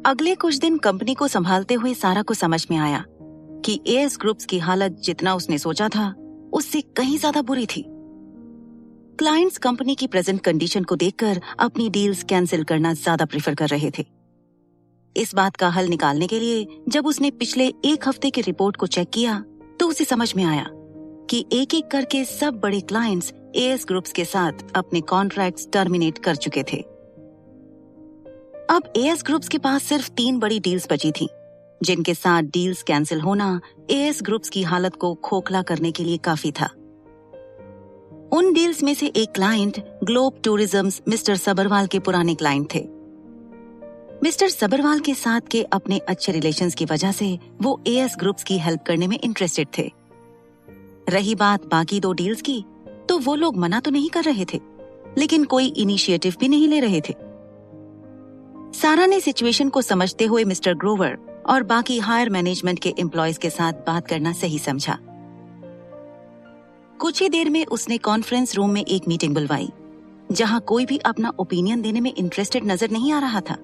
अगले कुछ दिन कंपनी को संभालते हुए सारा को समझ में आया कि एएस ग्रुप्स की हालत जितना उसने सोचा था उससे कहीं ज्यादा बुरी थी। क्लाइंट्स कंपनी की प्रेजेंट कंडीशन को देखकर अपनी डील्स कैंसिल करना ज्यादा प्रेफर कर रहे थे। इस बात का हल निकालने के लिए जब उसने पिछले एक हफ्ते की रिपोर्ट को चेक किया तो उसे समझ में आया कि एक एक करके सब बड़े क्लाइंट्स एएस ग्रुप्स के साथ अपने कॉन्ट्रैक्ट्स टर्मिनेट कर चुके थे। अब एएस ग्रुप्स के पास सिर्फ 3 बड़ी डील्स बची थी, जिनके साथ डील्स कैंसिल होना एएस ग्रुप्स की हालत को खोखला करने के लिए काफी था। उन डील्स में से एक क्लाइंट ग्लोब टूरिज्म्स मिस्टर सबरवाल के पुराने क्लाइंट थे। मिस्टर सबरवाल के साथ के अपने अच्छे रिलेशंस की वजह से वो एएस ग्रुप्स की हेल्प करने में इंटरेस्टेड थे। रही बात बाकी 2 डील्स की, तो वो लोग मना तो नहीं कर रहे थे, लेकिन कोई इनिशिएटिव भी नहीं ले रहे थे। सारा ने सिचुएशन को समझते हुए मिस्टर ग्रोवर और बाकी हायर मैनेजमेंट के एम्प्लॉयज के साथ बात करना सही समझा। कुछ ही देर में उसने कॉन्फ्रेंस रूम में एक मीटिंग बुलवाई, जहां कोई भी अपना ओपिनियन देने में इंटरेस्टेड नजर नहीं आ रहा था।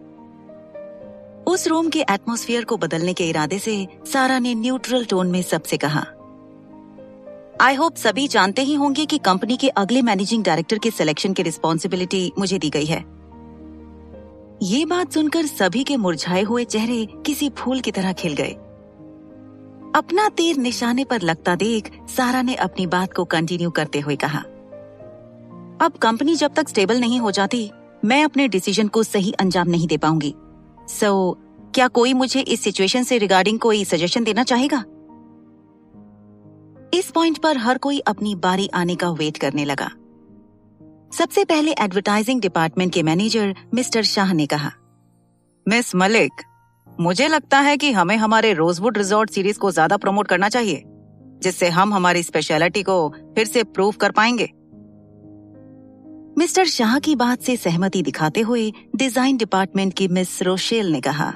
उस रूम के एटमॉस्फेयर को बदलने के इरादे से सारा ने न्यूट्रल टोन में सबसे कहा, आई होप सभी जानते ही होंगे कि कंपनी के अगले मैनेजिंग डायरेक्टर के सिलेक्शन की रिस्पॉन्सिबिलिटी मुझे दी गई है। ये बात सुनकर सभी के मुरझाए हुए चेहरे किसी फूल की तरह खिल गए। अपना तीर निशाने पर लगता देख सारा ने अपनी बात को कंटिन्यू करते हुए कहा, अब कंपनी जब तक स्टेबल नहीं हो जाती, मैं अपने डिसीजन को सही अंजाम नहीं दे पाऊंगी। सो क्या कोई मुझे इस सिचुएशन से रिगार्डिंग कोई सजेशन देना चाहेगा? इस पॉइंट पर हर कोई अपनी बारी आने का वेट करने लगा। सबसे पहले एडवर्टाइजिंग डिपार्टमेंट के मैनेजर मिस्टर शाह ने कहा, मिस मलिक, मुझे लगता है कि हमें हमारे रोजवुड रिजॉर्ट सीरीज को ज्यादा प्रमोट करना चाहिए, जिससे हम हमारी स्पेशलिटी को फिर से प्रूव कर पाएंगे। मिस्टर शाह की बात से सहमति दिखाते हुए डिजाइन डिपार्टमेंट की मिस रोशेल ने कहा,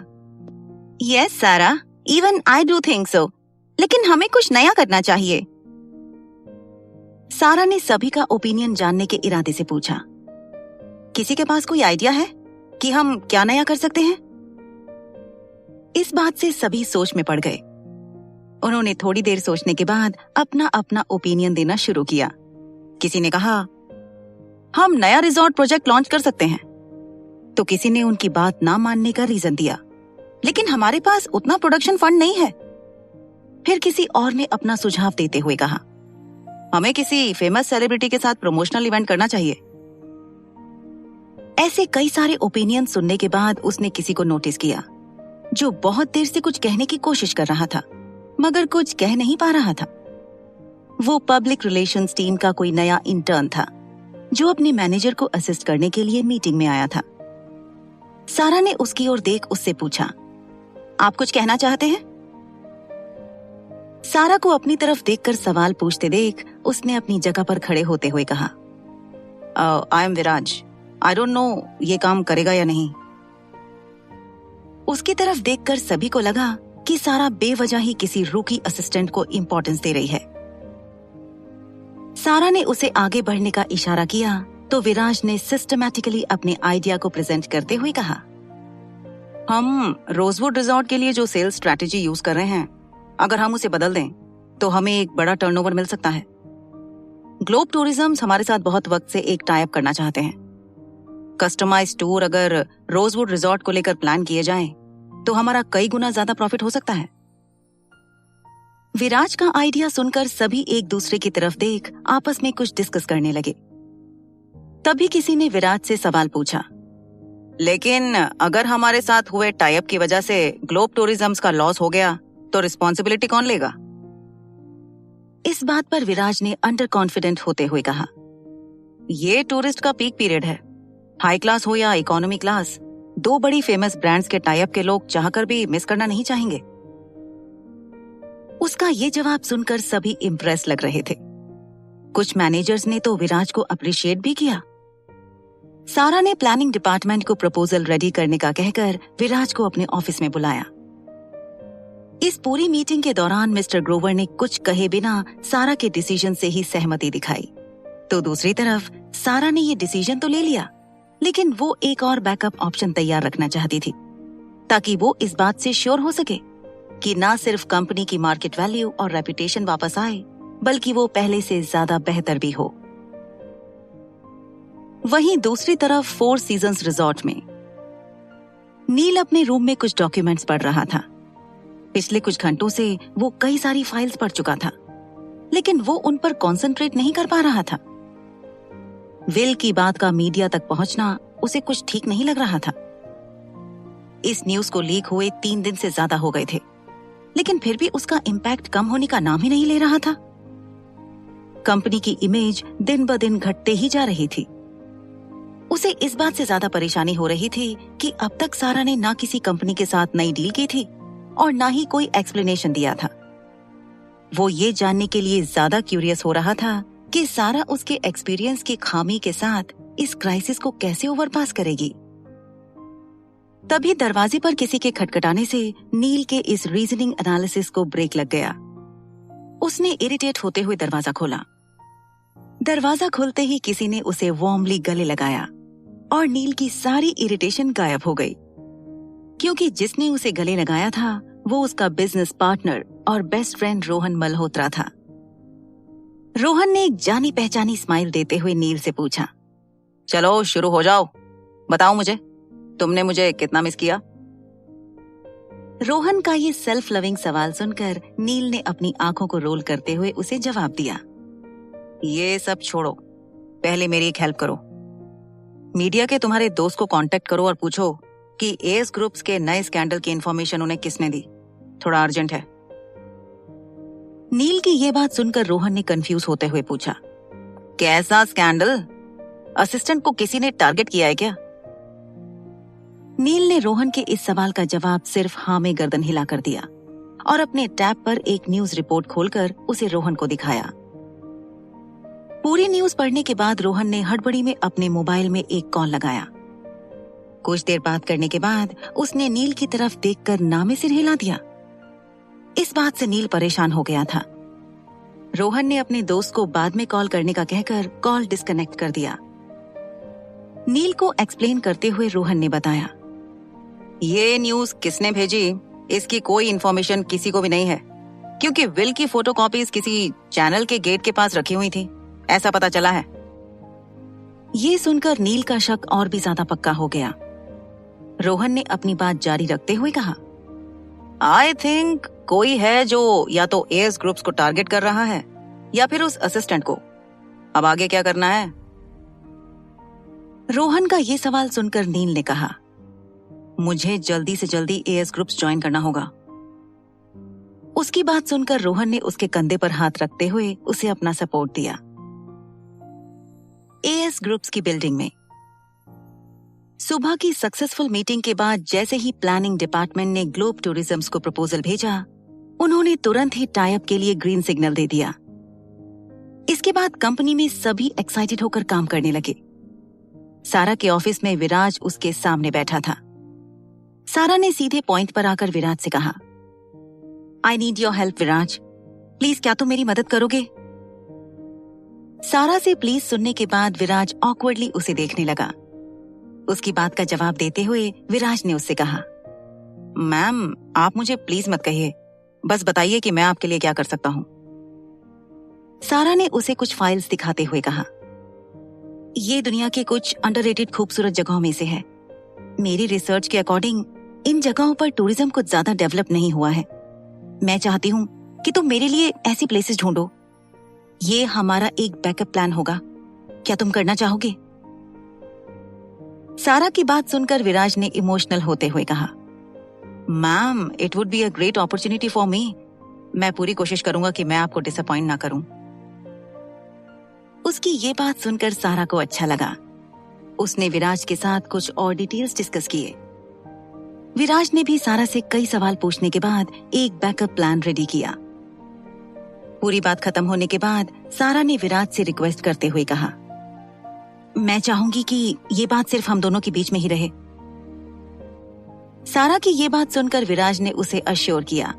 यस सारा, even I do think so, लेकिन हमें कुछ नया करना चाहिए। सारा ने सभी का ओपिनियन जानने के इरादे से पूछा, किसी के पास कोई आइडिया है कि हम क्या नया कर सकते हैं? इस बात से सभी सोच में पड़ गए। उन्होंने थोड़ी देर सोचने के बाद अपना अपना ओपिनियन देना शुरू किया। किसी ने कहा, हम नया रिजॉर्ट प्रोजेक्ट लॉन्च कर सकते हैं। तो किसी ने उनकी बात ना मानने का रीजन दिया, लेकिन हमारे पास उतना प्रोडक्शन फंड नहीं है। फिर किसी और ने अपना सुझाव देते हुए कहा, हमें किसी फेमस सेलिब्रिटी के साथ प्रमोशनल इवेंट करना चाहिए। ऐसे कई सारे ओपिनियन सुनने के बाद उसने किसी को नोटिस किया, जो बहुत देर से कुछ कहने की कोशिश कर रहा था, मगर कुछ कह नहीं पा रहा था। वो पब्लिक रिलेशंस टीम का कोई नया इंटर्न था, जो अपने मैनेजर को असिस्ट करने के लिए मीटिंग में आया था। सारा ने उसकी ओर देख उससे पूछा, आप कुछ कहना चाहते हैं? सारा को अपनी तरफ देखकर सवाल पूछते देख उसने अपनी जगह पर खड़े होते हुए कहा, I am Viraj, I don't know ये काम करेगा या नहीं। उसकी तरफ देखकर सभी को लगा कि सारा बेवजह ही किसी रूकी असिस्टेंट को इंपॉर्टेंस दे रही है। सारा ने उसे आगे बढ़ने का इशारा किया तो विराज ने सिस्टमैटिकली अपने आइडिया को प्रेजेंट करते हुए कहा, हम रोजवुड रिजॉर्ट के लिए जो सेल्स स्ट्रैटेजी यूज कर रहे हैं, अगर हम उसे बदल दें तो हमें एक बड़ा टर्नओवर मिल सकता है। ग्लोब टूरिज्म्स हमारे साथ बहुत वक्त से एक टाई अप करना चाहते हैं। कस्टमाइज्ड टूर अगर रोजवुड रिजॉर्ट को लेकर प्लान किए जाएं, तो हमारा कई गुना ज्यादा प्रॉफिट हो सकता है। विराज का आइडिया सुनकर सभी एक दूसरे की तरफ देख आपस में कुछ डिस्कस करने लगे। तभी किसी ने विराज से सवाल पूछा, लेकिन अगर हमारे साथ हुए टाई अप की वजह से ग्लोब टूरिज्म्स का लॉस हो गया तो रिस्पॉन्सिबिलिटी कौन लेगा? इस बात पर विराज ने अंडर कॉन्फिडेंट होते हुए कहा, ये टूरिस्ट का पीक पीरियड है। हाई क्लास हो या इकोनॉमी क्लास, 2 बड़ी फेमस ब्रांड्स के टाई अप के लोग चाहकर भी मिस करना नहीं चाहेंगे। उसका ये जवाब सुनकर सभी इम्प्रेस लग रहे थे। कुछ मैनेजर्स ने तो विराज को अप्रिशिएट भी किया। सारा ने प्लानिंग डिपार्टमेंट को प्रपोजल रेडी करने का कहकर विराज को अपने ऑफिस में बुलाया। इस पूरी मीटिंग के दौरान मिस्टर ग्रोवर ने कुछ कहे बिना सारा के डिसीजन से ही सहमति दिखाई। तो दूसरी तरफ सारा ने ये डिसीजन तो ले लिया, लेकिन वो एक और बैकअप ऑप्शन तैयार रखना चाहती थी, ताकि वो इस बात से श्योर हो सके कि ना सिर्फ कंपनी की मार्केट वैल्यू और रेपुटेशन वापस आए, बल्कि वो पहले से ज्यादा बेहतर भी हो। वहीं दूसरी तरफ फोर सीजन्स रिजॉर्ट में नील अपने रूम में कुछ डॉक्यूमेंट्स पढ़ रहा था। पिछले कुछ घंटों से वो कई सारी फाइल्स पढ़ चुका था, लेकिन वो उन पर कंसंट्रेट नहीं कर पा रहा था। विल की बात का मीडिया तक पहुंचना उसे कुछ ठीक नहीं लग रहा था। इस न्यूज को लीक हुए 3 दिन से ज्यादा हो गए थे, लेकिन फिर भी उसका इम्पैक्ट कम होने का नाम ही नहीं ले रहा था। कंपनी की इमेज दिन ब दिन घटते ही जा रही थी। उसे इस बात से ज्यादा परेशानी हो रही थी कि अब तक सारा ने ना किसी कंपनी के साथ नई डील की थी और ना ही कोई एक्सप्लेनेशन दिया था। वो ये जानने के लिए ज्यादा क्यूरियस हो रहा था कि सारा उसके एक्सपीरियंस की खामी के साथ इस क्राइसिस को कैसे ओवरपास करेगी। तभी दरवाजे पर किसी के खटखटाने से नील के इस रीजनिंग एनालिसिस को ब्रेक लग गया। उसने इरिटेट होते हुए दरवाजा खोला। दरवाजा खुलते ही किसी ने उसे वार्मली गले लगाया और नील की सारी इरिटेशन गायब हो गई, क्योंकि जिसने उसे गले लगाया था वो उसका बिजनेस पार्टनर और बेस्ट फ्रेंड रोहन मल्होत्रा था। रोहन ने एक जानी पहचानी स्माइल देते हुए नील से पूछा, चलो शुरू हो जाओ, बताओ मुझे तुमने मुझे कितना मिस किया। रोहन का ये सेल्फ लविंग सवाल सुनकर नील ने अपनी आंखों को रोल करते हुए उसे जवाब दिया, ये सब छोड़ो, पहले मेरी एक हेल्प करो। मीडिया के तुम्हारे दोस्त को कांटेक्ट करो और पूछो कि एएस ग्रुप्स के नए स्कैंडल की इंफॉर्मेशन उन्हें किसने दी, थोड़ा अर्जेंट है। नील की ये बात सुनकर रोहन ने कंफ्यूज होते हुए पूछा, कैसा स्कैंडल? असिस्टेंट को किसी ने टारगेट किया है क्या? नील ने रोहन के इस सवाल का जवाब सिर्फ हाँ में गर्दन हिलाकर दिया और अपने टैब पर एक न्यूज रिपोर्ट खोलकर उसे रोहन को दिखाया। पूरी न्यूज पढ़ने के बाद रोहन ने हड़बड़ी में अपने मोबाइल में एक कॉल लगाया। कुछ देर बात करने के बाद उसने नील की तरफ देखकर ना में सिर हिला दिया। इस बात से नील परेशान हो गया था। रोहन ने अपने दोस्त को बाद में कॉल करने का कहकर कॉल डिस्कनेक्ट कर दिया। नील को एक्सप्लेन करते हुए रोहन ने बताया, ये न्यूज किसने भेजी इसकी कोई इन्फॉर्मेशन किसी को भी नहीं है, क्योंकि विल की फोटोकॉपीज किसी चैनल के गेट के पास रखी हुई थी, ऐसा पता चला है। ये सुनकर नील का शक और भी ज्यादा पक्का हो गया। रोहन ने अपनी बात जारी रखते हुए कहा, आई थिंक कोई है जो या तो एएस ग्रुप्स को टारगेट कर रहा है या फिर उस असिस्टेंट को। अब आगे क्या करना है? रोहन का ये सवाल सुनकर नील ने कहा, मुझे जल्दी से जल्दी एएस ग्रुप्स ज्वाइन करना होगा। उसकी बात सुनकर रोहन ने उसके कंधे पर हाथ रखते हुए उसे अपना सपोर्ट दिया। एएस ग्रुप्स की बिल्डिंग में सुबह की सक्सेसफुल मीटिंग के बाद जैसे ही प्लानिंग डिपार्टमेंट ने ग्लोब टूरिज्म को प्रपोजल भेजा, उन्होंने तुरंत ही टाई अप के लिए ग्रीन सिग्नल दे दिया। इसके बाद कंपनी में सभी एक्साइटेड होकर काम करने लगे। सारा के ऑफिस में विराज उसके सामने बैठा था। सारा ने सीधे पॉइंट पर आकर विराज से कहा, I need your help Viraj, please क्या तुम मेरी मदद करोगे? सारा से प्लीज सुनने के बाद विराज ऑकवर्डली उसे देखने लगा। उसकी बात का जवाब देते हुए विराज ने उससे कहा, मैम आप मुझे प्लीज मत कहिए, बस बताइए कि मैं आपके लिए क्या कर सकता हूँ। सारा ने उसे कुछ फाइल्स दिखाते हुए कहा, ये दुनिया के कुछ अंडररेटेड खूबसूरत जगहों में से है। मेरी रिसर्च के अकॉर्डिंग इन जगहों पर टूरिज्म कुछ ज्यादा डेवलप नहीं हुआ है। मैं चाहती हूँ कि तुम मेरे लिए ऐसी प्लेसेस ढूंढो। ये हमारा एक बैकअप प्लान होगा, क्या तुम करना चाहोगे? सारा की बात सुनकर विराज ने इमोशनल होते हुए कहा, ma'am it would be a great opportunity for me. मैं पूरी कोशिश करूंगा कि मैं आपको डिसअपॉइंट ना करूं। उसकी ये बात सुनकर सारा को अच्छा लगा। उसने विराज के साथ कुछ और डिटेल्स डिस्कस किए। विराज ने भी सारा से कई सवाल पूछने के बाद एक बैकअप प्लान रेडी किया। पूरी बात खत्म होने के बाद सारा ने विराज से रिक्वेस्ट करते हुए कहा, मैं चाहूंगी कि ये बात सिर्फ हम दोनों के बीच में ही रहे। सारा की ये बात सुनकर विराज ने उसे अश्योर किया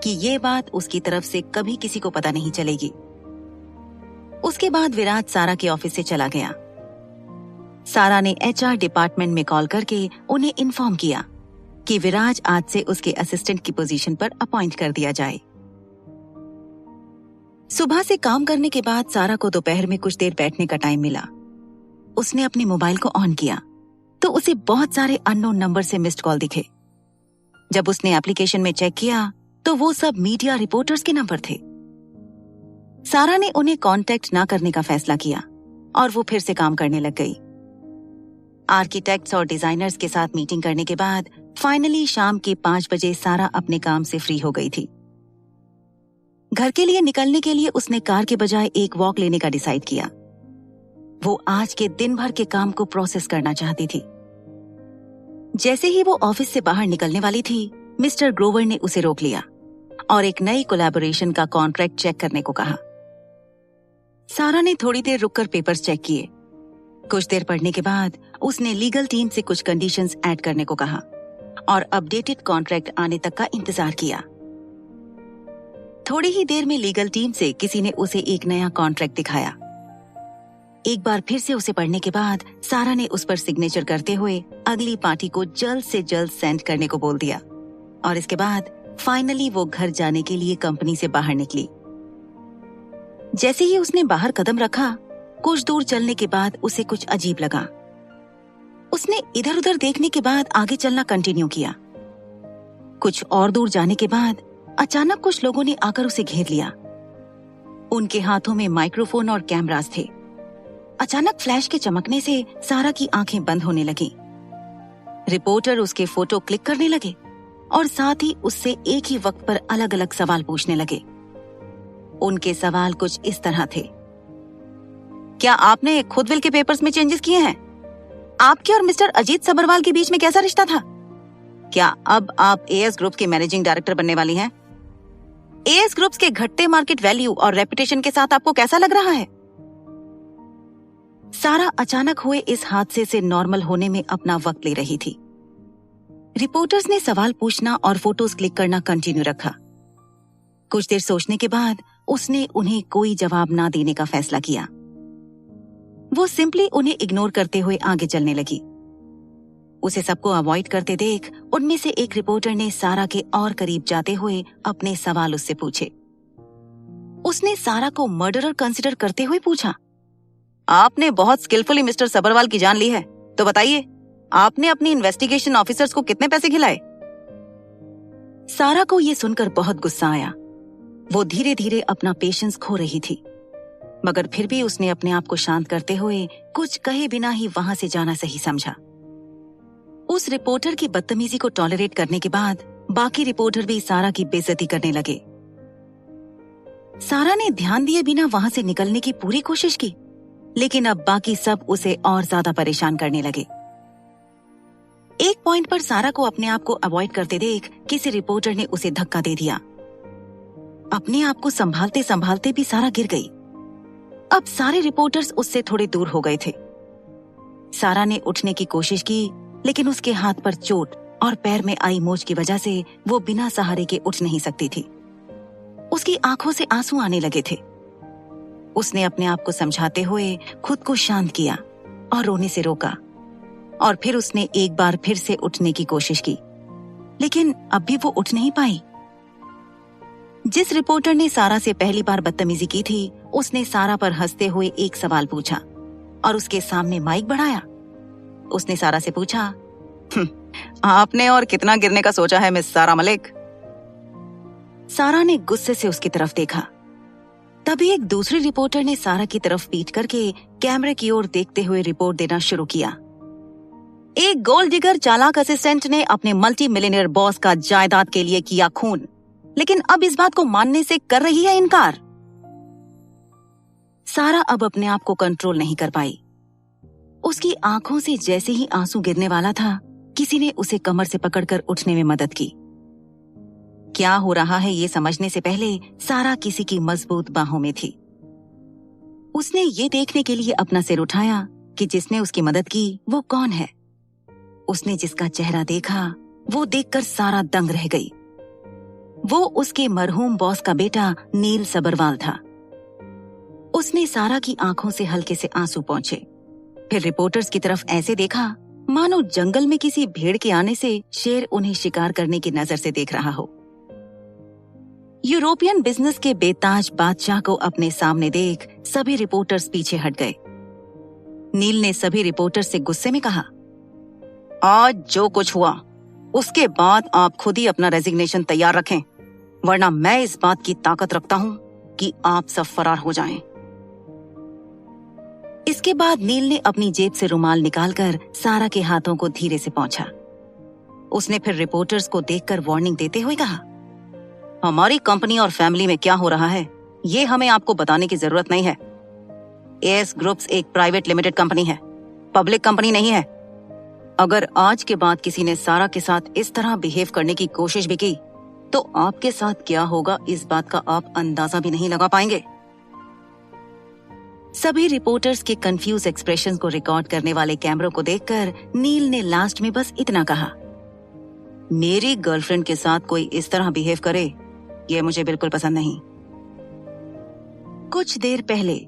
कि ये बात उसकी तरफ से कभी किसी को पता नहीं चलेगी। उसके बाद विराज सारा के ऑफिस से चला गया। सारा ने एचआर डिपार्टमेंट में कॉल करके उन्हें इन्फॉर्म किया कि विराज आज से उसके असिस्टेंट की पोजीशन पर अपॉइंट कर दिया जाए। सुबह से काम करने के बाद सारा को दोपहर में कुछ देर बैठने का टाइम मिला। उसने अपने मोबाइल को ऑन किया तो उसे बहुत सारे अननोन नंबर से मिस्ड कॉल दिखे। जब उसने एप्लीकेशन में चेक किया तो वो सब मीडिया रिपोर्टर्स के नंबर थे। सारा ने उन्हें कांटेक्ट ना करने का फैसला किया और वो फिर से काम करने लग गई। आर्किटेक्ट्स और डिजाइनर्स के साथ मीटिंग करने के बाद फाइनली शाम के 5 बजे सारा अपने काम से फ्री हो गई थी। घर के लिए निकलने के लिए उसने कार के बजाय एक वॉक लेने का डिसाइड किया। वो आज के दिन भर के काम को प्रोसेस करना चाहती थी। जैसे ही वो ऑफिस से बाहर निकलने वाली थी, मिस्टर ग्रोवर ने उसे रोक लिया और एक नई कोलैबोरेशन का कॉन्ट्रैक्ट चेक करने को कहा। सारा ने थोड़ी देर रुककर पेपर्स चेक किए। कुछ देर पढ़ने के बाद उसने लीगल टीम से कुछ कंडीशंस ऐड करने को कहा और अपडेटेड कॉन्ट्रैक्ट आने तक का इंतजार किया। थोड़ी ही देर में लीगल टीम से किसी ने उसे एक नया कॉन्ट्रैक्ट दिखाया। एक बार फिर से उसे पढ़ने के बाद सारा ने उस पर सिग्नेचर करते हुए अगली पार्टी को जल्द से जल्द सेंड करने को बोल दिया और इसके बाद फाइनली वो घर जाने के लिए कंपनी से बाहर निकली। जैसे ही उसने बाहर कदम रखा, कुछ दूर चलने के बाद उसे कुछ अजीब लगा। उसने इधर उधर देखने के बाद आगे चलना कंटिन्यू किया। कुछ और दूर जाने के बाद अचानक कुछ लोगों ने आकर उसे घेर लिया। उनके हाथों में माइक्रोफोन और कैमरास थे। अचानक फ्लैश के चमकने से सारा की आंखें बंद होने लगी। रिपोर्टर उसके फोटो क्लिक करने लगे और साथ ही उससे एक ही वक्त पर अलग अलग सवाल पूछने लगे। उनके सवाल कुछ इस तरह थे। क्या आपने खुदविल के पेपर्स में चेंजेस किए हैं? आपके और मिस्टर अजीत सबरवाल के बीच में कैसा रिश्ता था? क्या अब आप एएस ग्रुप की मैनेजिंग डायरेक्टर बनने वाली हैं? एएस ग्रुप्स के घटते मार्केट वैल्यू और रेपुटेशन के साथ आपको कैसा लग रहा है? सारा अचानक हुए इस हादसे से नॉर्मल होने में अपना वक्त ले रही थी। रिपोर्टर्स ने सवाल पूछना और फोटोज क्लिक करना कंटिन्यू रखा। कुछ देर सोचने के बाद उसने उन्हें कोई जवाब ना देने का फैसला किया। वो सिंपली उन्हें इग्नोर करते हुए आगे चलने लगी। उसे सबको अवॉइड करते देख उनमें से एक रिपोर्टर ने सारा के और करीब जाते हुए अपने सवाल उससे पूछे। उसने सारा को मर्डरर कंसिडर करते हुए पूछा, आपने बहुत स्किलफुली मिस्टर सबरवाल की जान ली है, तो बताइए आपने अपनी इन्वेस्टिगेशन ऑफिसर्स को कितने पैसे खिलाए? सारा को ये सुनकर बहुत गुस्सा आया। वो धीरे धीरे अपना पेशेंस खो रही थी, मगर फिर भी उसने अपने आप को शांत करते हुए कुछ कहे बिना ही वहां से जाना सही समझा। उस रिपोर्टर की बदतमीजी को टॉलरेट करने के बाद बाकी रिपोर्टर भी सारा की बेइज्जती करने लगे। सारा ने ध्यान दिए बिना वहां से निकलने की पूरी कोशिश की, लेकिन अब बाकी सब उसे और ज्यादा परेशान करने लगे। एक पॉइंट पर सारा को अपने आप को अवॉइड करते देख किसी रिपोर्टर ने उसे धक्का दे दिया। अपने आप को संभालते संभालते भी सारा गिर गई। अब सारे रिपोर्टर्स उससे थोड़े दूर हो गए थे। सारा ने उठने की कोशिश की, लेकिन उसके हाथ पर चोट और पैर में आई मोच की वजह से वो बिना सहारे के उठ नहीं सकती थी। उसकी आंखों से आंसू आने लगे थे। उसने अपने आप को समझाते हुए खुद को शांत किया और रोने से रोका, और फिर उसने एक बार फिर से उठने की कोशिश की, लेकिन अब भी वो उठ नहीं पाई। जिस रिपोर्टर ने सारा से पहली बार बदतमीजी की थी, उसने सारा पर हंसते हुए एक सवाल पूछा और उसके सामने माइक बढ़ाया। उसने सारा से पूछा, आपने और कितना गिरने का सोचा है मिस सारा मलिक? सारा ने गुस्से से उसकी तरफ देखा। तभी एक दूसरी रिपोर्टर ने सारा की तरफ पीठ करके कैमरे की ओर देखते हुए रिपोर्ट देना शुरू किया। एक गोल्ड डिगर चालाक असिस्टेंट ने अपने मल्टी मिलियनियर बॉस का जायदाद के लिए किया खून, लेकिन अब इस बात को मानने से कर रही है इनकार। सारा अब अपने आप को कंट्रोल नहीं कर पाई। उसकी आंखों से जैसे ही आंसू गिरने वाला था, किसी ने उसे कमर से पकड़कर उठने में मदद की। क्या हो रहा है ये समझने से पहले सारा किसी की मजबूत बाहों में थी। उसने ये देखने के लिए अपना सिर उठाया कि जिसने उसकी मदद की वो कौन है। उसने जिसका चेहरा देखा वो देखकर सारा दंग रह गई। वो उसके मरहूम बॉस का बेटा नील सबरवाल था। उसने सारा की आंखों से हल्के से आंसू पोंछे, फिर रिपोर्टर्स की तरफ ऐसे देखा मानो जंगल में किसी भेड़ के आने से शेर उन्हें शिकार करने की नजर से देख रहा हो। यूरोपियन बिजनेस के बेताज बादशाह को अपने सामने देख सभी रिपोर्टर्स पीछे हट गए। नील ने सभी रिपोर्टर्स से गुस्से में कहा, आज जो कुछ हुआ उसके बाद आप खुद ही अपना रेजिग्नेशन तैयार रखें, वरना मैं इस बात की ताकत रखता हूं कि आप सब फरार हो जाएं। इसके बाद नील ने अपनी जेब से रुमाल निकालकर सारा के हाथों को धीरे से पोंछा। उसने फिर रिपोर्टर्स को देखकर वार्निंग देते हुए कहा, हमारी कंपनी और फैमिली में क्या हो रहा है ये हमें आपको बताने की जरूरत नहीं है। एएस ग्रुप्स एक प्राइवेट लिमिटेड कंपनी है, पब्लिक कंपनी नहीं है। अगर आज के बाद किसी ने सारा के साथ इस तरह बिहेव करने की कोशिश भी की तो आपके साथ क्या होगा इस बात का आप अंदाजा भी नहीं लगा पाएंगे। सभी रिपोर्टर्स के कंफ्यूज एक्सप्रेशंस को रिकॉर्ड करने वाले कैमरों को देखकर नील ने लास्ट में बस इतना कहा, मेरी गर्लफ्रेंड के साथ कोई इस तरह बिहेव करे ये मुझे बिल्कुल पसंद नहीं। कुछ देर पहले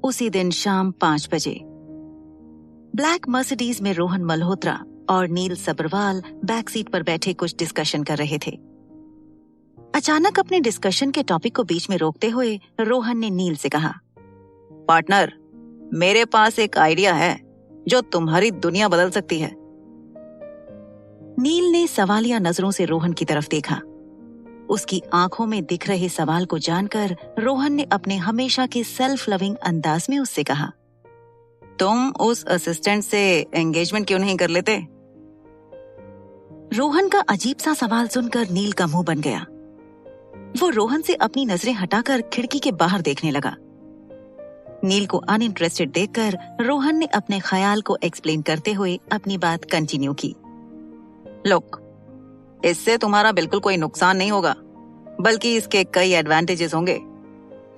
उसी दिन शाम 5 बजे ब्लैक मर्सिडीज में रोहन मल्होत्रा और नील सब्रवाल बैक सीट पर बैठे कुछ डिस्कशन कर रहे थे। अचानक अपने डिस्कशन के टॉपिक को बीच में रोकते हुए रोहन ने नील से कहा, पार्टनर, मेरे पास एक आइडिया है जो तुम्हारी दुनिया बदल सकती है। नील ने सवालिया नजरों से रोहन की तरफ देखा। उसकी आंखों में दिख रहे सवाल को जानकर रोहन ने अपने हमेशा के सेल्फ लविंग अंदाज में उससे कहा, तुम उस असिस्टेंट से एंगेजमेंट क्यों नहीं कर लेते? रोहन का अजीब सा सवाल सुनकर नील का मुंह बन गया। वो रोहन से अपनी नजरें हटाकर खिड़की के बाहर देखने लगा। नील को अनइंटरेस्टेड देखकर रोहन ने अपने ख्याल को एक्सप्लेन करते हुए अपनी बात कंटिन्यू की। लुक, इससे तुम्हारा बिल्कुल कोई नुकसान नहीं होगा, बल्कि इसके कई एडवांटेजेस होंगे।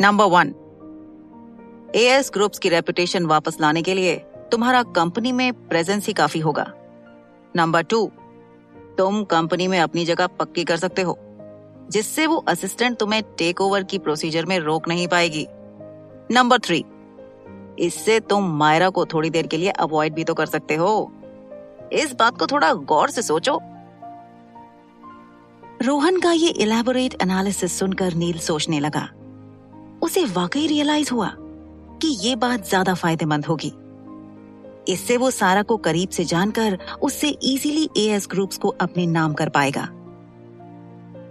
नंबर 1, एएस ग्रुप्स की रेपुटेशन वापस लाने के लिए तुम्हारा कंपनी में प्रेजेंस ही काफी होगा। नंबर 2, तुम कंपनी में अपनी जगह पक्की कर सकते हो, जिससे वो असिस्टेंट तुम्हें टेक ओवर की प्रोसीजर में रोक नहीं पाएगी। नंबर 3, इससे तुम मायरा को थोड़ी देर के लिए अवॉइड भी तो कर सकते हो। इस बात को थोड़ा गौर से सोचो। रोहन का ये इलैबोरेट एनालिसिस सुनकर नील सोचने लगा। उसे वाकई रियलाइज हुआ कि ये बात ज्यादा फायदेमंद होगी। इससे वो सारा को करीब से जानकर उससे इजीली एएस ग्रुप्स को अपने नाम कर पाएगा।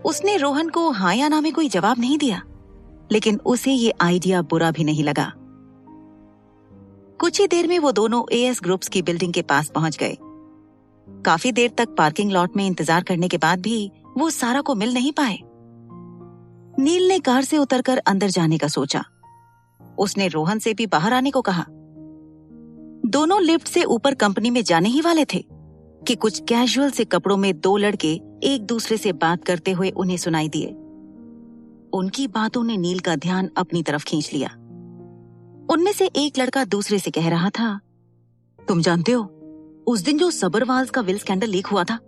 उसने रोहन को हाँ या ना में कोई जवाब नहीं दिया, लेकिन उसे ये आइडिया बुरा भी नहीं लगा। कुछ ही देर में वो दोनों एएस ग्रुप्स की बिल्डिंग के पास पहुंच गए। काफी देर तक पार्किंग लॉट में इंतजार करने के बाद भी वो सारा को मिल नहीं पाए। नील ने कार से उतरकर अंदर जाने का सोचा। उसने रोहन से भी बाहर आने को कहा। दोनों लिफ्ट से ऊपर कंपनी में जाने ही वाले थे कि कुछ कैजुअल से कपड़ों में 2 लड़के एक दूसरे से बात करते हुए उन्हें सुनाई दिए। उनकी बातों ने नील का ध्यान अपनी तरफ खींच लिया। उनमें से एक लड़का दूसरे से कह रहा था, तुम जानते हो, उस दिन जो सबरवाल्स का विल स्कैंडल लीक हुआ था,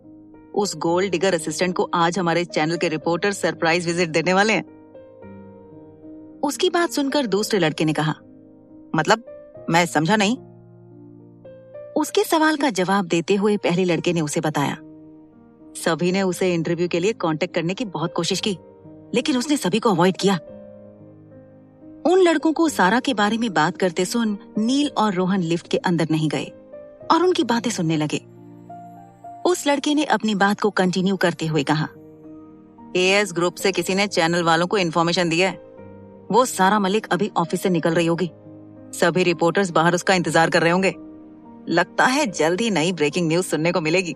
उस गोल्ड डिगर असिस्टेंट को आज हमारे चैनल के रिपोर्टर सरप्राइज विजिट देने वाले हैं। उसकी बात सुनकर दूसरे लड़के ने कहा, मतलब मैं समझा नहीं। उसके सवाल का जवाब देते हुए पहले लड़के ने उसे बताया, सभी ने उसे इंटरव्यू के लिए कांटेक्ट करने की बहुत कोशिश की, लेकिन उसने सभी को अवॉइड किया। उन लड़कों को सारा के बारे में बात करते सुन नील और रोहन लिफ्ट के अंदर नहीं गए और उनकी बातें सुनने लगे। उस लड़के ने अपनी बात को कंटिन्यू करते हुए कहा, एएस ग्रुप से किसी ने चैनल वालों को इन्फॉर्मेशन दी है। वो सारा मलिक अभी ऑफिस से निकल रही होगी। सभी रिपोर्टर्स बाहर उसका इंतजार कर रहे होंगे। लगता है जल्द ही नई ब्रेकिंग न्यूज सुनने को मिलेगी।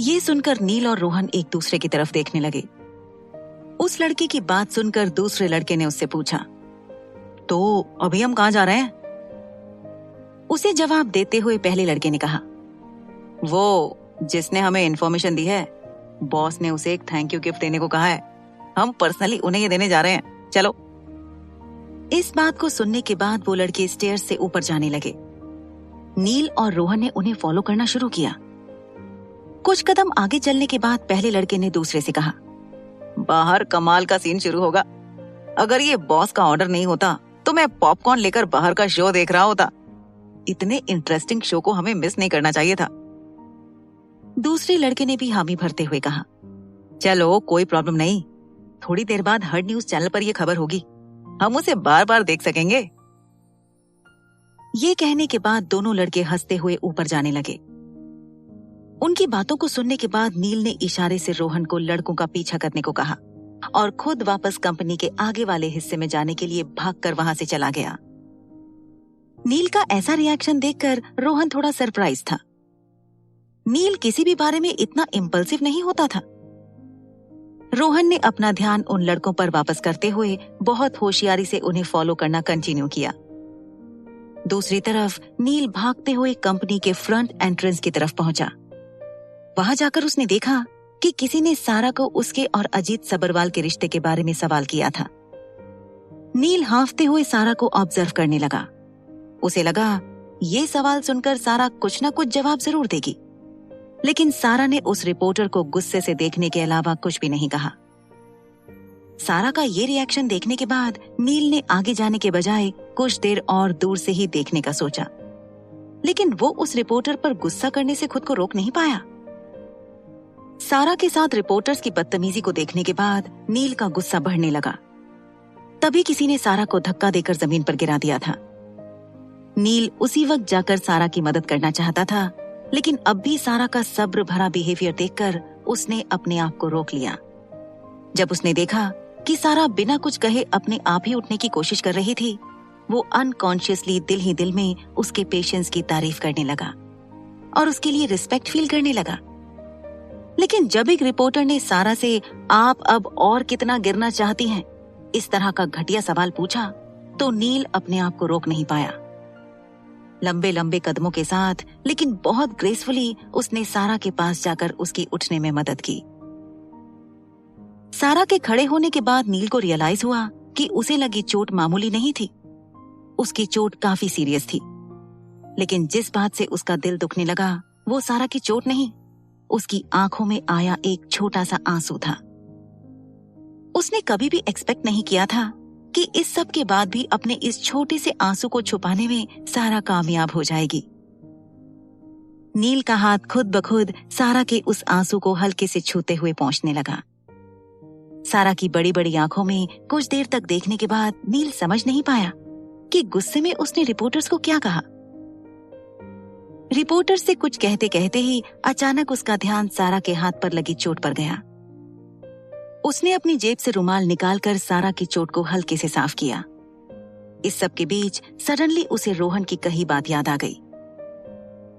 ये सुनकर नील और रोहन एक दूसरे की तरफ देखने लगे। उस लड़के की बात सुनकर दूसरे लड़के ने उससे पूछा, तो अभी हम कहाँ जा रहे हैं? उसे जवाब देते हुए पहले लड़के ने कहा, वो जिसने हमें इन्फॉर्मेशन दी है, बॉस ने उसे एक थैंक यू गिफ्ट देने को कहा है। हम पर्सनली उन्हें ये देने जा रहे हैं। चलो। इस बात को सुनने के बाद वो लड़के स्टेयर्स से ऊपर जाने लगे। नील और रोहन ने उन्हें फॉलो करना शुरू किया। कुछ कदम आगे चलने के बाद पहले लड़के ने दूसरे से कहा, बाहर कमाल का सीन शुरू होगा। अगर ये बॉस का ऑर्डर नहीं होता तो मैं पॉपकॉर्न लेकर बाहर का शो देख रहा होता। इतने इंटरेस्टिंग शो को हमें मिस नहीं करना चाहिए था। दूसरे लड़के ने भी हामी भरते हुए कहा, चलो कोई प्रॉब्लम नहीं, थोड़ी देर बाद हर न्यूज चैनल पर यह खबर होगी, हम उसे बार बार देख सकेंगे। ये कहने के बाद दोनों लड़के हंसते हुए ऊपर जाने लगे। उनकी बातों को सुनने के बाद नील ने इशारे से रोहन को लड़कों का पीछा करने को कहा और खुद वापस कंपनी के आगे वाले हिस्से में जाने के लिए भागकर वहां से चला गया। नील का ऐसा रिएक्शन देखकर रोहन थोड़ा सरप्राइज था। नील किसी भी बारे में इतना इम्पल्सिव नहीं होता था। रोहन ने अपना ध्यान उन लड़कों पर वापस करते हुए बहुत होशियारी से उन्हें फॉलो करना कंटिन्यू किया। दूसरी तरफ नील भागते हुए कंपनी के फ्रंट एंट्रेंस की तरफ पहुंचा। वहां जाकर उसने देखा कि किसी ने सारा को उसके और अजीत सबरवाल के रिश्ते के बारे में सवाल किया था। नील हांफते हुए सारा को ऑब्जर्व करने लगा। उसे लगा ये सवाल सुनकर सारा कुछ न कुछ जवाब जरूर देगी, लेकिन सारा ने उस रिपोर्टर को गुस्से से देखने के अलावा कुछ भी नहीं कहा। सारा का ये रिएक्शन देखने के बाद नील ने आगे जाने के बजाय कुछ देर और दूर से ही देखने का सोचा, लेकिन वो उस रिपोर्टर पर गुस्सा करने से खुद को रोक नहीं पाया। सारा के साथ रिपोर्टर्स की बदतमीजी को देखने के बाद नील का गुस्सा बढ़ने लगा। तभी किसी ने सारा को धक्का देकर जमीन पर गिरा दिया था। नील उसी वक्त जाकर सारा की मदद करना चाहता था, लेकिन अब भी सारा का सब्र भरा बिहेवियर देखकर उसने अपने आप को रोक लिया। जब उसने देखा कि सारा बिना कुछ कहे अपने आप ही उठने की कोशिश कर रही थी, वो अनकॉन्शियसली दिल ही दिल में उसके पेशेंस की तारीफ करने लगा और उसके लिए रिस्पेक्ट फील करने लगा। लेकिन जब एक रिपोर्टर ने सारा से आप अब और कितना गिरना चाहती हैं, इस तरह का घटिया सवाल पूछा, तो नील अपने आप को रोक नहीं पाया। लंबे लंबे कदमों के साथ लेकिन बहुत ग्रेसफुली उसने सारा के पास जाकर उसकी उठने में मदद की। सारा के खड़े होने के बाद नील को रियलाइज हुआ कि उसे लगी चोट मामूली नहीं थी, उसकी चोट काफी सीरियस थी। लेकिन जिस बात से उसका दिल दुखने लगा वो सारा की चोट नहीं, उसकी आंखों में आया एक छोटा सा आंसू था। उसने कभी भी एक्सपेक्ट नहीं किया था कि इस सब के बाद भी अपने इस छोटे से आंसू को छुपाने में सारा कामयाब हो जाएगी। नील का हाथ खुद ब खुद सारा के उस आंसू को हल्के से छूते हुए पहुंचने लगा। सारा की बड़ी बड़ी आंखों में कुछ देर तक देखने के बाद नील समझ नहीं पाया कि गुस्से में उसने रिपोर्टर्स को क्या कहा। रिपोर्टर से कुछ कहते कहते ही अचानक उसका ध्यान सारा के हाथ पर लगी चोट पर गया। उसने अपनी जेब से रुमाल निकालकर सारा की चोट को हल्के से साफ किया। इस सब के बीच सडनली उसे रोहन की कही बात याद आ गई।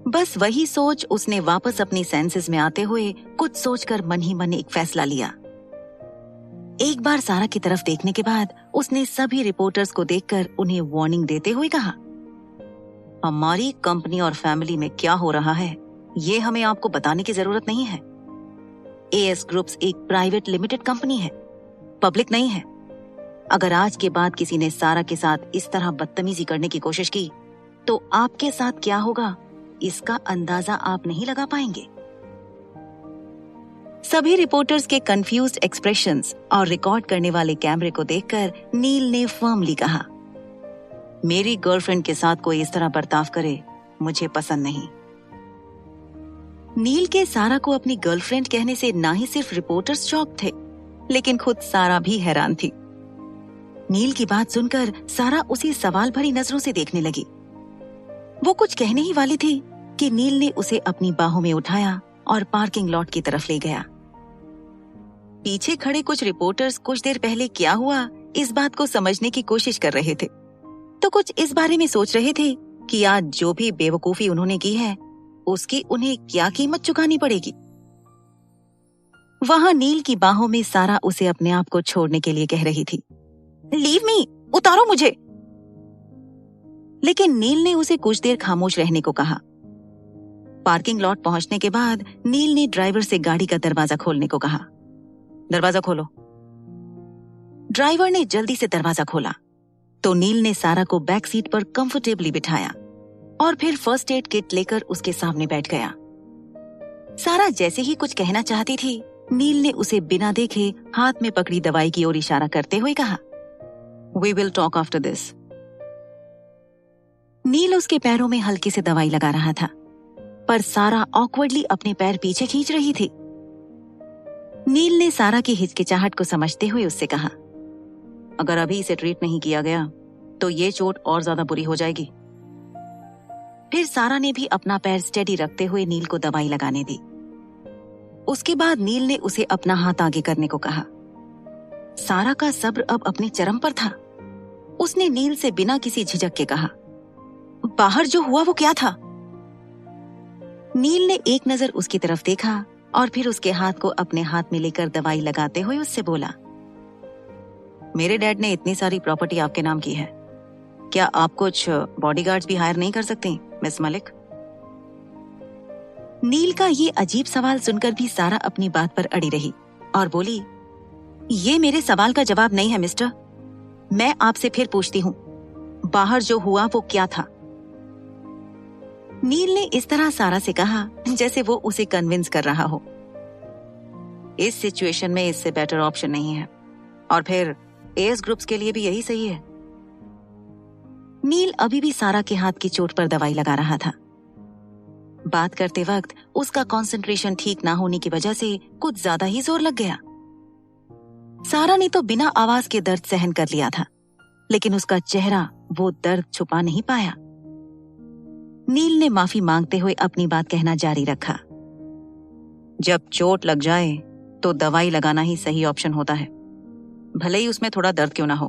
बस वही सोच उसने वापस अपनी सेंसेस में आते हुए कुछ सोचकर मन ही मन एक फैसला लिया। एक बार सारा की तरफ देखने के बाद उसने सभी रिपोर्टर्स को देखकर उन्हें वार्निंग देते हुए कहा, हमारी कंपनी और फैमिली में क्या हो रहा है ये हमें आपको बताने की जरूरत नहीं है। एएस ग्रुप्स एक प्राइवेट लिमिटेड कंपनी है, पब्लिक नहीं है। अगर आज के बाद किसी ने सारा के साथ इस तरह बदतमीजी करने की कोशिश की तो आपके साथ क्या होगा इसका अंदाजा आप नहीं लगा पाएंगे। सभी रिपोर्टर्स के कंफ्यूज्ड एक्सप्रेशंस और रिकॉर्ड करने वाले कैमरे को देखकर नील ने फर्मली कहा, मेरी गर्लफ्रेंड के साथ कोई इस तरह बर्ताव करे मुझे पसंद नहीं। नील के सारा को अपनी गर्लफ्रेंड कहने से ना ही सिर्फ रिपोर्टर्स शॉक थे, लेकिन खुद सारा भी हैरान थी। नील की बात सुनकर सारा उसे सवाल भरी नजरों से देखने लगी। वो कुछ कहने ही वाली थी कि नील ने उसे अपनी बाहों में उठाया और पार्किंग लॉट की तरफ ले गया। पीछे खड़े कुछ रिपोर्टर्स कुछ देर पहले क्या हुआ इस बात को समझने की कोशिश कर रहे थे, तो कुछ इस बारे में सोच रहे थे कि आज जो भी बेवकूफी उन्होंने की है उसकी उन्हें क्या कीमत चुकानी पड़ेगी। वहां नील की बाहों में सारा उसे अपने आप को छोड़ने के लिए कह रही थी, लीव मी, उतारो मुझे। लेकिन नील ने उसे कुछ देर खामोश रहने को कहा। पार्किंग लॉट पहुंचने के बाद नील ने ड्राइवर से गाड़ी का दरवाजा खोलने को कहा, दरवाजा खोलो। ड्राइवर ने जल्दी से दरवाजा खोला तो नील ने सारा को बैक सीट पर कंफर्टेबली बिठाया और फिर फर्स्ट एड किट लेकर उसके सामने बैठ गया। सारा जैसे ही कुछ कहना चाहती थी, नील ने उसे बिना देखे हाथ में पकड़ी दवाई की ओर इशारा करते हुए कहा, we will talk after this. Neel उसके पैरों में हल्की से दवाई लगा रहा था, पर सारा ऑकवर्डली अपने पैर पीछे खींच रही थी। नील ने सारा की हिचकिचाहट को समझते हुए उससे कहा, अगर अभी इसे ट्रीट नहीं किया गया तो ये चोट और ज्यादा बुरी हो जाएगी। फिर सारा ने भी अपना पैर स्टेडी रखते हुए नील को दवाई लगाने दी। उसके बाद नील ने उसे अपना हाथ आगे करने को कहा। सारा का सब्र अब अपने चरम पर था। उसने नील से बिना किसी झिझक के कहा, बाहर जो हुआ वो क्या था? नील ने एक नजर उसकी तरफ देखा और फिर उसके हाथ को अपने हाथ में लेकर दवाई लगाते हुए उससे बोला, मेरे डैड ने इतनी सारी प्रॉपर्टी आपके नाम की है, क्या आप कुछ बॉडीगार्ड्स भी हायर नहीं कर सकती मिस मलिक? नील का ये अजीब सवाल सुनकर भी सारा अपनी बात पर अड़ी रही और बोली, ये मेरे सवाल का जवाब नहीं है मिस्टर। मैं आपसे फिर पूछती हूँ, बाहर जो हुआ वो क्या था? नील ने इस तरह सारा से कहा जैसे वो उसे कन्विंस कर रहा हो। इस सिचुएशन में इससे बेटर ऑप्शन नहीं है, और फिर एएस ग्रुप्स के लिए भी यही सही है। नील अभी भी सारा के हाथ की चोट पर दवाई लगा रहा था। बात करते वक्त उसका कंसंट्रेशन ठीक ना होने की वजह से कुछ ज्यादा ही जोर लग गया। सारा ने तो बिना आवाज के दर्द सहन कर लिया था, लेकिन उसका चेहरा वो दर्द छुपा नहीं पाया। नील ने माफी मांगते हुए अपनी बात कहना जारी रखा, जब चोट लग जाए तो दवाई लगाना ही सही ऑप्शन होता है, भले ही उसमें थोड़ा दर्द क्यों ना हो।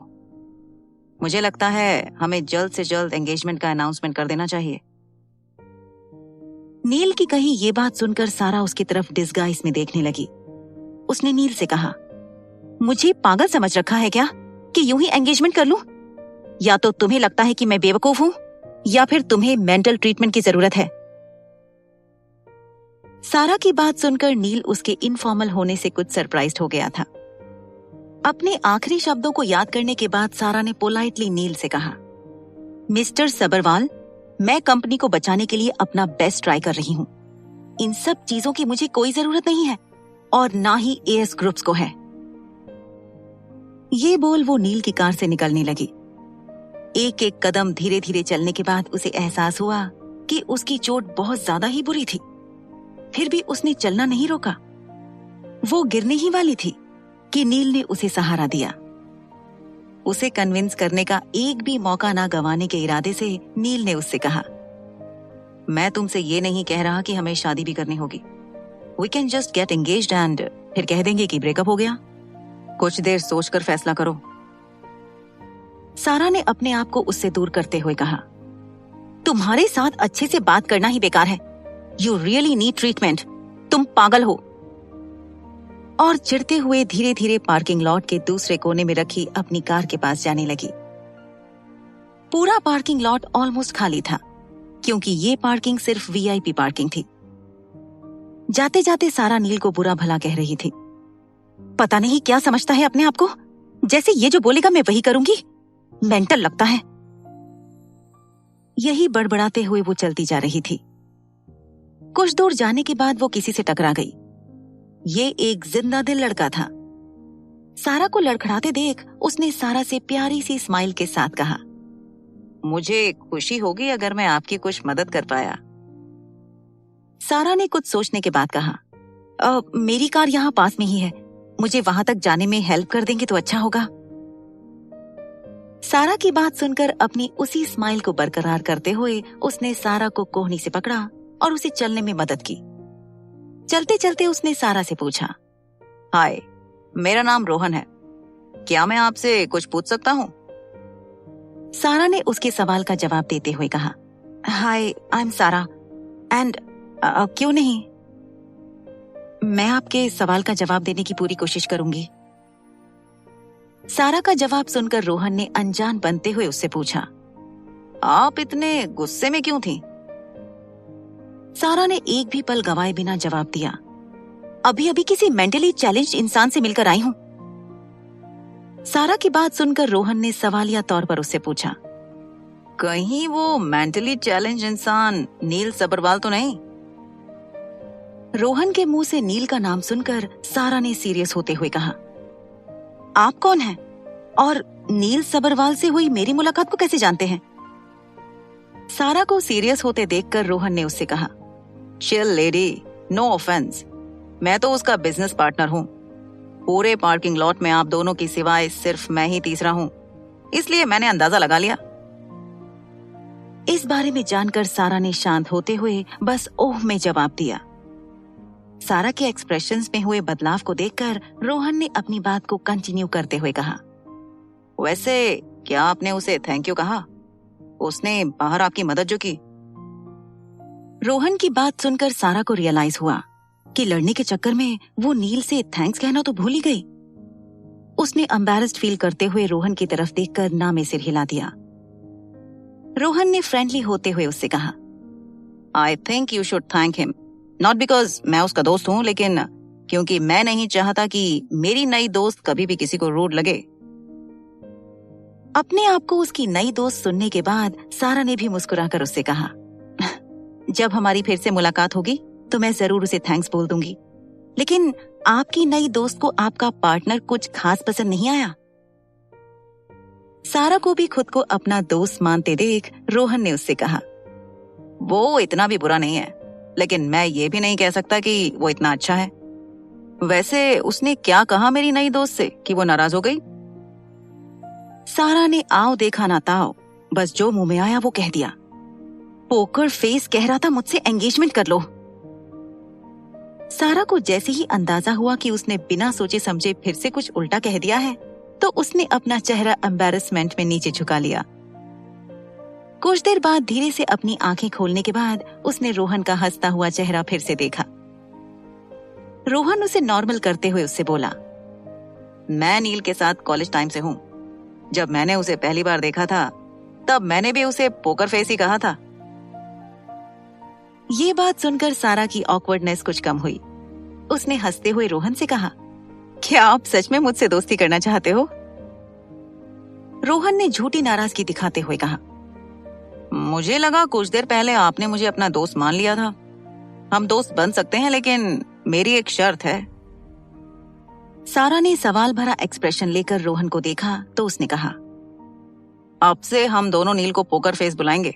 मुझे लगता है हमें जल्द से जल्द एंगेजमेंट का अनाउंसमेंट कर देना चाहिए। नील की कही ये बात सुनकर सारा उसकी तरफ डिस्गाइज में देखने लगी। उसने नील से कहा, मुझे पागल समझ रखा है क्या कि यूं ही एंगेजमेंट कर लूं? या तो तुम्हें लगता है कि मैं बेवकूफ हूं, या फिर तुम्हें मेंटल ट्रीटमेंट की जरूरत है। सारा की बात सुनकर नील उसके इनफॉर्मल होने से कुछ सरप्राइज्ड हो गया था। अपने आखिरी शब्दों को याद करने के बाद सारा ने पोलाइटली नील से कहा, मिस्टर सबरवाल, मैं कंपनी को बचाने के लिए अपना बेस्ट ट्राई कर रही हूँ। इन सब चीजों की मुझे कोई जरूरत नहीं है, और ना ही एएस ग्रुप्स को है। ये बोल वो नील की कार से निकलने लगी। एक एक कदम धीरे धीरे चलने के बाद उसे एहसास हुआ कि उसकी चोट बहुत ज्यादा ही बुरी थी। फिर भी उसने चलना नहीं रोका। वो गिरने ही वाली थी कि नील ने उसे सहारा दिया। उसे कन्विंस करने का एक भी मौका ना गंवाने के इरादे से नील ने उससे कहा, मैं तुमसे ये नहीं कह रहा कि हमें शादी भी करनी होगी। We can just get engaged and फिर कह देंगे कि ब्रेकअप हो गया। कुछ देर सोचकर फैसला करो। सारा ने अपने आप को उससे दूर करते हुए कहा, तुम्हारे साथ अच्छे से बात करना ही बेकार है। You really need treatment. तुम पागल हो। और चिढ़ते हुए धीरे धीरे पार्किंग लॉट के दूसरे कोने में रखी अपनी कार के पास जाने लगी। पूरा पार्किंग लॉट ऑलमोस्ट खाली था, क्योंकि ये पार्किंग सिर्फ वीआईपी पार्किंग थी। जाते जाते सारा नील को बुरा भला कह रही थी, पता नहीं क्या समझता है अपने आप को, जैसे ये जो बोलेगा मैं वही करूंगी। मेंटल लगता है। यही बड़बड़ाते हुए वो चलती जा रही थी। कुछ दूर जाने के बाद वो किसी से टकरा गई। ये एक जिंदा दिल लड़का था। सारा को लड़खड़ाते देख उसने सारा से प्यारी सी स्माइल के साथ कहा, मुझे खुशी होगी अगर मैं आपकी कुछ मदद कर पाया। सारा ने कुछ सोचने के बाद कहा, मेरी कार यहाँ पास में ही है, मुझे वहां तक जाने में हेल्प कर देंगे तो अच्छा होगा। सारा की बात सुनकर अपनी उसी स्माइल को बरकरार करते हुए उसने सारा को कोहनी से पकड़ा और उसे चलने में मदद की। चलते चलते उसने सारा से पूछा, हाय, मेरा नाम रोहन है, क्या मैं आपसे कुछ पूछ सकता हूँ? सारा ने उसके सवाल का जवाब देते हुए कहा, हाय, आई एम सारा एंड क्यों नहीं, मैं आपके सवाल का जवाब देने की पूरी कोशिश करूंगी। सारा का जवाब सुनकर रोहन ने अनजान बनते हुए उससे पूछा, आप इतने गुस्से में क्यों थी? सारा ने एक भी पल गवाए बिना जवाब दिया, अभी अभी किसी मेंटली चैलेंज्ड इंसान से मिलकर आई हूं। सारा की बात सुनकर रोहन ने सवालिया तौर पर उससे पूछा, कहीं वो मेंटली चैलेंज इंसान नील सबरवाल तो नहीं? रोहन के मुंह से नील का नाम सुनकर सारा ने सीरियस होते हुए कहा, आप कौन हैं और नील सबरवाल से हुई मेरी मुलाकात को कैसे जानते हैं? सारा को सीरियस होते देखकर रोहन ने उससे कहा, चिल लेडी, नो ऑफेंस, मैं तो उसका बिजनेस पार्टनर हूँ। पूरे पार्किंग लॉट में आप दोनों की सिवाय सिर्फ मैं ही तीसरा हूँ, इसलिए मैंने अंदाजा लगा लिया। इस बारे में जानकर सारा ने शांत होते हुए बस ओह में जवाब दिया। सारा के एक्सप्रेशंस में हुए बदलाव को देखकर रोहन ने अपनी बात को कंटिन्यू करते हुए कहा, वैसे क्या आपने उसे थैंक यू कहा? उसने बाहर आपकी मदद जो की। रोहन की बात सुनकर सारा को रियलाइज हुआ कि लड़ने के चक्कर में वो नील से थैंक्स कहना तो भूल ही गई। उसने एम्बैरेस्ड फील करते हुए रोहन की तरफ देखकर ना में सिर हिला दिया। रोहन ने फ्रेंडली होते हुए उससे कहा, I think you should thank him, not because मैं उसका दोस्त हूं, लेकिन क्योंकि मैं नहीं चाहता कि मेरी नई दोस्त कभी भी किसी को रूड लगे। अपने आप को उसकी नई दोस्त सुनने के बाद सारा ने भी मुस्कुराकर उससे कहा, जब हमारी फिर से मुलाकात होगी तो मैं जरूर उसे थैंक्स बोल दूंगी, लेकिन आपकी नई दोस्त को आपका पार्टनर कुछ खास पसंद नहीं आया। सारा को भी खुद को अपना दोस्त मानते देख रोहन ने उससे कहा, वो इतना भी बुरा नहीं है, लेकिन मैं ये भी नहीं कह सकता कि वो इतना अच्छा है। वैसे उसने क्या कहा मेरी नई दोस्त से कि वो नाराज हो गई? सारा ने आओ देखा ना ताओ, बस जो मुंह में आया वो कह दिया। पोकर फेस कह रहा था मुझसे एंगेजमेंट कर लो। सारा को जैसे ही अंदाजा हुआ कि उसने बिना सोचे समझे फिर से कुछ उल्टा कह दिया है, तो उसने अपना चेहरा एम्बैरेसमेंट में नीचे झुका लिया। कुछ देर बाद धीरे से अपनी आंखें खोलने के बाद उसने रोहन का हंसता हुआ चेहरा फिर से देखा। रोहन उसे नॉर्मल करते हुए उससे बोला, मैं नील के साथ कॉलेज टाइम से हूँ। जब मैंने उसे पहली बार देखा था तब मैंने भी उसे पोकर फेस ही कहा था। ये बात सुनकर सारा की ऑकवर्डनेस कुछ कम हुई। उसने हंसते हुए रोहन से कहा, क्या आप सच में मुझसे दोस्ती करना चाहते हो? रोहन ने झूठी नाराजगी दिखाते हुए कहा, मुझे लगा कुछ देर पहले आपने मुझे अपना दोस्त मान लिया था। हम दोस्त बन सकते हैं, लेकिन मेरी एक शर्त है। सारा ने सवाल भरा एक्सप्रेशन लेकर रोहन को देखा तो उसने कहा, अब से हम दोनों नील को पोकर फेस बुलाएंगे।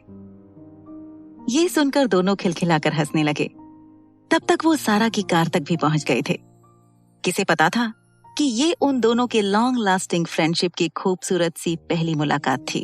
ये सुनकर दोनों खिलखिलाकर हंसने लगे। तब तक वो सारा की कार तक भी पहुंच गए थे। किसे पता था कि ये उन दोनों के लॉन्ग लास्टिंग फ्रेंडशिप की खूबसूरत सी पहली मुलाकात थी।